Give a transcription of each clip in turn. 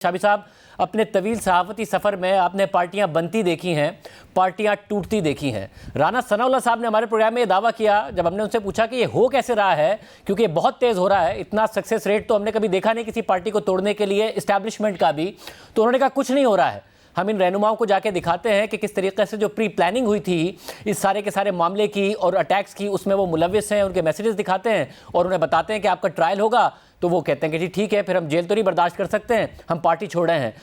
शाबी साहब, अपने तवील सहाफती सफ़र में आपने पार्टियां बनती देखी हैं, पार्टियां टूटती देखी हैं। राना सनाउल्लाह साहब ने हमारे प्रोग्राम में ये दावा किया, जब हमने उनसे पूछा कि ये हो कैसे रहा है, क्योंकि ये बहुत तेज़ हो रहा है, इतना सक्सेस रेट तो हमने कभी देखा नहीं किसी पार्टी को तोड़ने के लिए, इस्टेब्लिशमेंट का भी। तो उन्होंने कहा कुछ नहीं हो रहा है, हम इन रहनुमाओं को जाके दिखाते हैं कि किस तरीके से जो प्री प्लानिंग हुई थी इस सारे के सारे मामले की और अटैक्स की, उसमें वो मुलविस हैं, उनके मैसेजेस दिखाते हैं और उन्हें बताते हैं कि आपका ट्रायल होगा। तो वो कहते हैं कि जी ठीक है, फिर हम जेल तो नहीं बर्दाश्त कर सकते हैं, हम पार्टी छोड़ रहे हैं।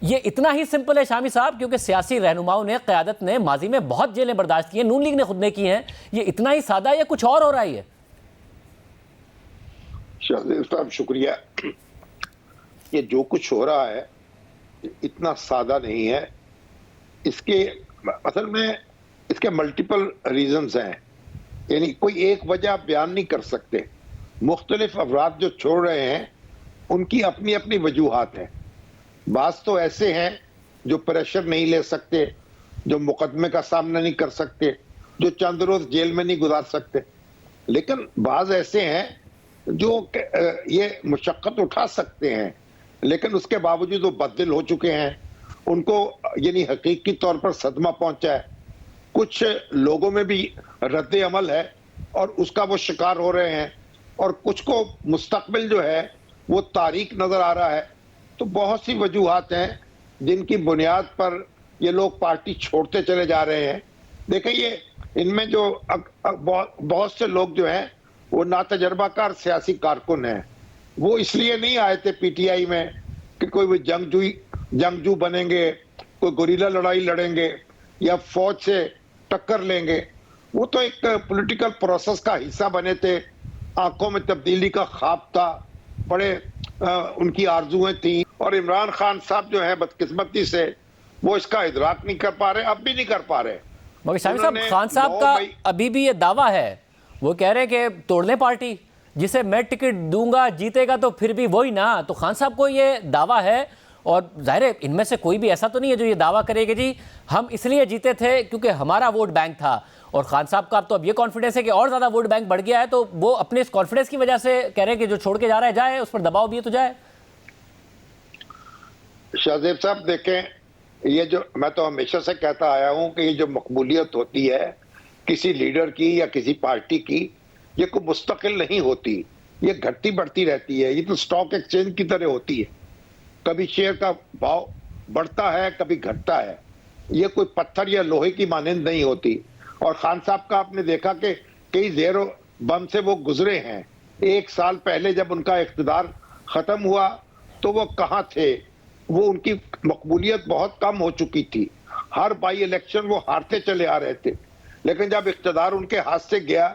ये इतना ही सिंपल है शामी साहब, क्योंकि सियासी रहनुमाओं ने, क़यादत ने माजी में बहुत जेलें बर्दाश्त की हैं, नून लीग ने खुद ने की हैं। ये इतना ही सादा या कुछ और हो रहा है? शाहजेब साहब शुक्रिया। ये जो कुछ हो रहा है इतना सादा नहीं है। इसके असल में इसके मल्टीपल रीजंस हैं, यानी कोई एक वजह बयान नहीं कर सकते। मुख्तलिफ अफराद जो छोड़ रहे हैं उनकी अपनी अपनी वजूहात हैं। बास तो ऐसे हैं जो प्रेशर नहीं ले सकते, जो मुकदमे का सामना नहीं कर सकते, जो चंद रोज जेल में नहीं गुजार सकते, लेकिन बाज ऐसे हैं जो ये मुशक्कत उठा सकते हैं लेकिन उसके बावजूद वो बददिल हो चुके हैं, उनको यानी हकीकी तौर पर सदमा पहुंचा है। कुछ लोगों में भी रद्द अमल है और उसका वो शिकार हो रहे हैं, और कुछ को मुस्तकबिल जो है वो तारीक नजर आ रहा है। तो बहुत सी वजूहात हैं जिनकी बुनियाद पर ये लोग पार्टी छोड़ते चले जा रहे हैं। देखें, ये इनमें जो बहुत से लोग जो हैं वो नातजर्बाकार सियासी कारकुन हैं। वो इसलिए नहीं आए थे पीटीआई में कि कोई भी जंगजू बनेंगे, कोई गुरीला लड़ाई लड़ेंगे या फौज से टक्कर लेंगे। वो तो एक पॉलिटिकल प्रोसेस का हिस्सा बने थे। आंखों में तब्दीली का ख्वाब था, बड़े उनकी आरजुएं थी, और इमरान खान साहब जो है बदकिस्मती से वो इसका इदराक नहीं कर पा रहे, अब भी नहीं कर पा रहे। मगर शामी साहब, खान साहब का अभी भी ये दावा है, वो कह रहे हैं कि तोड़ लें पार्टी, जिसे मैं टिकट दूंगा जीतेगा तो फिर भी वही ना। तो खान साहब को ये दावा है, और जाहिर है इनमें से कोई भी ऐसा तो नहीं है जो ये दावा करेगा जी हम इसलिए जीते थे क्योंकि हमारा वोट बैंक था। और खान साहब का अब तो अब ये कॉन्फिडेंस है कि और ज़्यादा वोट बैंक बढ़ गया है, तो वो अपने इस कॉन्फिडेंस की वजह से कह रहे हैं कि जो छोड़ के जा रहा है जाए, उस पर दबाव भी है तो जाए। शाहजेब साहब देखें, ये जो मैं तो हमेशा से कहता आया हूं कि ये जो मकबूलियत होती है किसी लीडर की या किसी पार्टी की, ये कोई मुस्तकिल नहीं होती, ये घटती बढ़ती रहती है। ये तो स्टॉक एक्सचेंज की तरह होती है, कभी शेयर का भाव बढ़ता है कभी घटता है। ये कोई पत्थर या लोहे की मानंद नहीं होती। और खान साहब का आपने देखा कि कई ज़ेरो बम से वो गुजरे हैं। एक साल पहले जब उनका इख्तिदार खत्म हुआ तो वो कहाँ थे? वो उनकी मकबूलियत बहुत कम हो चुकी थी, हर बाई इलेक्शन वो हारते चले आ रहे थे। लेकिन जब इख्तिदार उनके हाथ से गया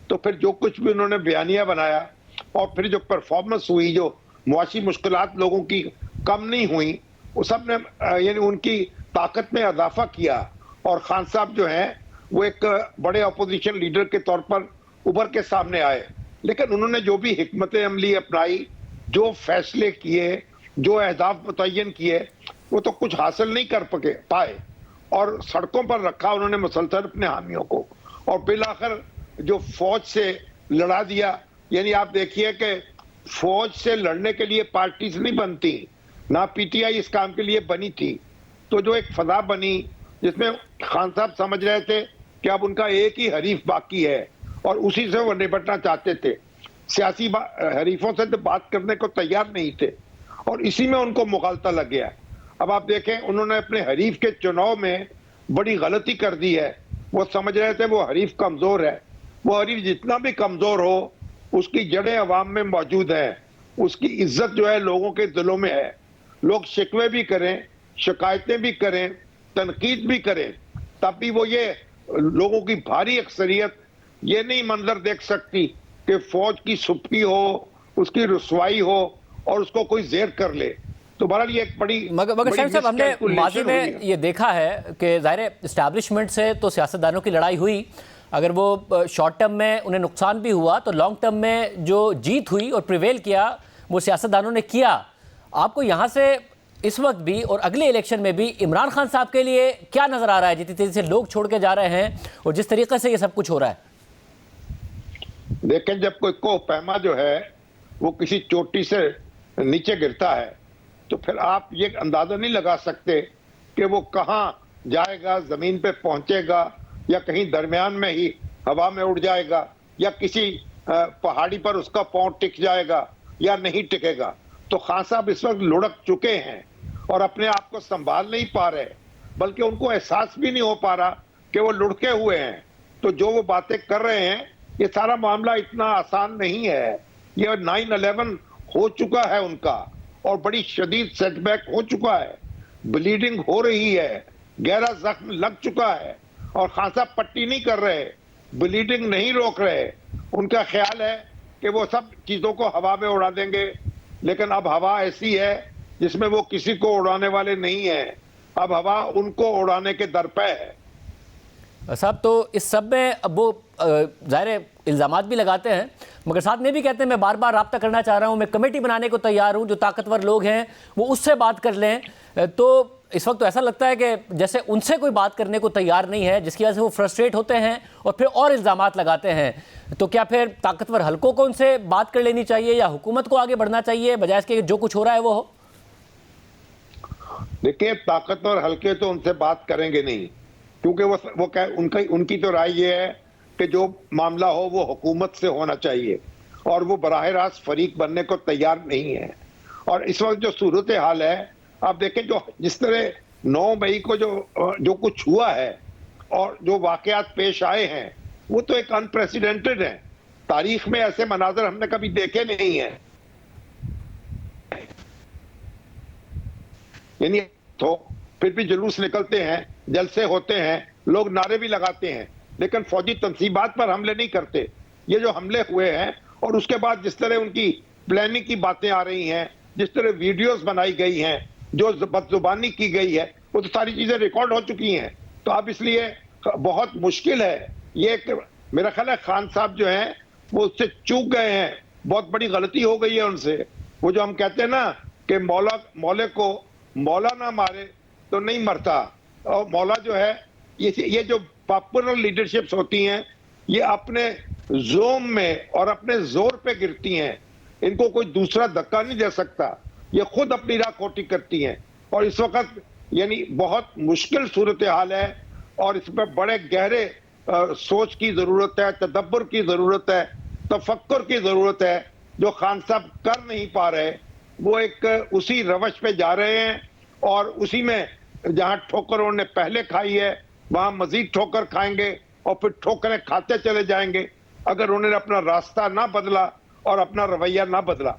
तो फिर जो कुछ भी उन्होंने बयानिया बनाया और फिर जो परफॉर्मेंस हुई, जो मुआशी मुश्किलात लोगों की कम नहीं हुई, वो सब ने यानी उनकी ताकत में इजाफा किया। और खान साहब जो हैं वो एक बड़े अपोजिशन लीडर के तौर पर उभर के सामने आए। लेकिन उन्होंने जो भी हिकमत अमली अपनाई, जो फैसले किए, जो अहदाफ मुतय्यन किए, वो तो कुछ हासिल नहीं कर पाए, और सड़कों पर रखा उन्होंने मुसलसल अपने हामियों को, और बिलाखिर जो फौज से लड़ा दिया। यानी आप देखिए कि फौज से लड़ने के लिए पार्टीज नहीं बनती, ना पीटीआई इस काम के लिए बनी थी। तो जो एक फजा बनी जिसमें खान साहब समझ रहे थे कि अब उनका एक ही हरीफ बाकी है और उसी से वो निपटना चाहते थे, सियासी हरीफों से तो बात करने को तैयार नहीं थे, और इसी में उनको मुगालता लग गया। अब आप देखें, उन्होंने अपने हरीफ के चुनाव में बड़ी गलती कर दी है। वो समझ रहे थे वो हरीफ कमजोर है। वो हरीफ जितना भी कमजोर हो, उसकी जड़ें अवाम में मौजूद है, उसकी इज्जत जो है लोगों के दिलों में है। लोग शिकवे भी करें, शिकायतें भी करें, तनकीद भी करें, तब भी वो ये लोगों की भारी अक्सरियत ये नहीं मंजर देख सकती कि फौज की सुप्की हो, उसकी रुसवाई हो और उसको कोई जेर कर ले। तो बहरहाल ये एक बड़ी मगर शाहिद साहब, हमने माजी में ये देखा है कि ज़ाहिर एस्टैब्लिशमेंट से तो सियासतदानों की लड़ाई हुई, अगर वो शॉर्ट टर्म में उन्हें नुकसान भी हुआ तो लॉन्ग टर्म में जो जीत हुई और प्रिवेल किया वो सियासतदानों ने किया। आपको यहाँ से इस वक्त भी और अगले इलेक्शन में भी इमरान खान साहब के लिए क्या नजर आ रहा है, जितनी तेजी से लोग छोड़ के जा रहे हैं और जिस तरीके से ये सब कुछ हो रहा है? देखें, जब कोई कोह पैमा जो है वो किसी चोटी से नीचे गिरता है तो फिर आप ये अंदाजा नहीं लगा सकते कि वो कहाँ जाएगा, जमीन पे पहुंचेगा या कहीं दरमियान में ही हवा में उड़ जाएगा या किसी पहाड़ी पर उसका पांव टिक जाएगा या नहीं टिकेगा। तो खान साहब इस वक्त लुढ़क चुके हैं और अपने आप को संभाल नहीं पा रहे, बल्कि उनको एहसास भी नहीं हो पा रहा कि वो लुढ़के हुए हैं। तो जो वो बातें कर रहे हैं, ये सारा मामला इतना आसान नहीं है। ये 9/11 हो चुका है उनका और बड़ी शदीद सेटबैक हो चुका है, ब्लीडिंग हो रही है, गहरा जख्म लग चुका है और खान साहब पट्टी नहीं कर रहे, ब्लीडिंग नहीं रोक रहे। उनका ख्याल है कि वो सब चीजों को हवा में उड़ा देंगे, लेकिन अब हवा ऐसी है जिसमें वो किसी को उड़ाने वाले नहीं है। अब हवा उनको उड़ाने के दर पे है। साहब, तो इस सब में अब वो ज़ाहिर इल्ज़ामात भी लगाते हैं, मगर साथ में भी कहते हैं मैं बार बार राब्ता करना चाह रहा हूँ, मैं कमेटी बनाने को तैयार हूँ, जो ताकतवर लोग हैं वो उससे बात कर लें। तो इस वक्त तो ऐसा लगता है कि जैसे उनसे कोई बात करने को तैयार नहीं है, जिसकी वजह से वो फ्रस्ट्रेट होते हैं और फिर और इल्ज़ामात लगाते हैं। तो क्या फिर ताकतवर हलकों को उनसे बात कर लेनी चाहिए या हुकूमत को आगे बढ़ना चाहिए, बजाय इसके जो कुछ हो रहा है वो हो? देखिए, ताकतवर हल्के तो उनसे बात करेंगे नहीं, क्योंकि वो उनकी तो राय ये है कि जो मामला हो वो हुकूमत से होना चाहिए और वो बराह रास्त फरीक बनने को तैयार नहीं है। और इस वक्त जो सूरत हाल है, आप देखें जो जिस तरह 9 मई को जो कुछ हुआ है और जो वाकयात पेश आए हैं, वो तो एक अनप्रेसिडेंटेड है। तारीख में ऐसे मनाजर हमने कभी देखे नहीं है। यानी तो फिर भी जुलूस निकलते हैं, जलसे होते हैं, लोग नारे भी लगाते हैं, लेकिन फौजी तंसीबात पर हमले नहीं करते। ये जो हमले हुए हैं और उसके बाद जिस तरह उनकी प्लानिंग की बातें आ रही हैं, जिस तरह वीडियोस बनाई गई हैं, जो बदजुबानी की गई है, वो तो सारी चीजें रिकॉर्ड हो चुकी हैं। तो अब इसलिए बहुत मुश्किल है। ये मेरा ख्याल है खान साहब जो हैं वो उससे चूक गए हैं, बहुत बड़ी गलती हो गई है उनसे। वो जो हम कहते हैं ना कि मौले को मौला ना मारे तो नहीं मरता, और मौला जो है ये जो पॉपुलर लीडरशिप्स होती हैं, ये अपने जोम में और अपने जोर पे गिरती हैं। इनको कोई दूसरा धक्का नहीं दे सकता, ये खुद अपनी राह खोटी करती हैं। और इस वक्त यानी बहुत मुश्किल सूरत हाल है और इसमें बड़े गहरे सोच की जरूरत है, तदब्बर की जरूरत है, तफक्कुर की जरूरत है, जो खान साहब कर नहीं पा रहे। वो एक उसी रवश पे जा रहे हैं और उसी में जहां ठोकर उन्होंने पहले खाई है वहां मजीद ठोकर खाएंगे और फिर ठोकरें खाते चले जाएंगे, अगर उन्होंने अपना रास्ता ना बदला और अपना रवैया ना बदला।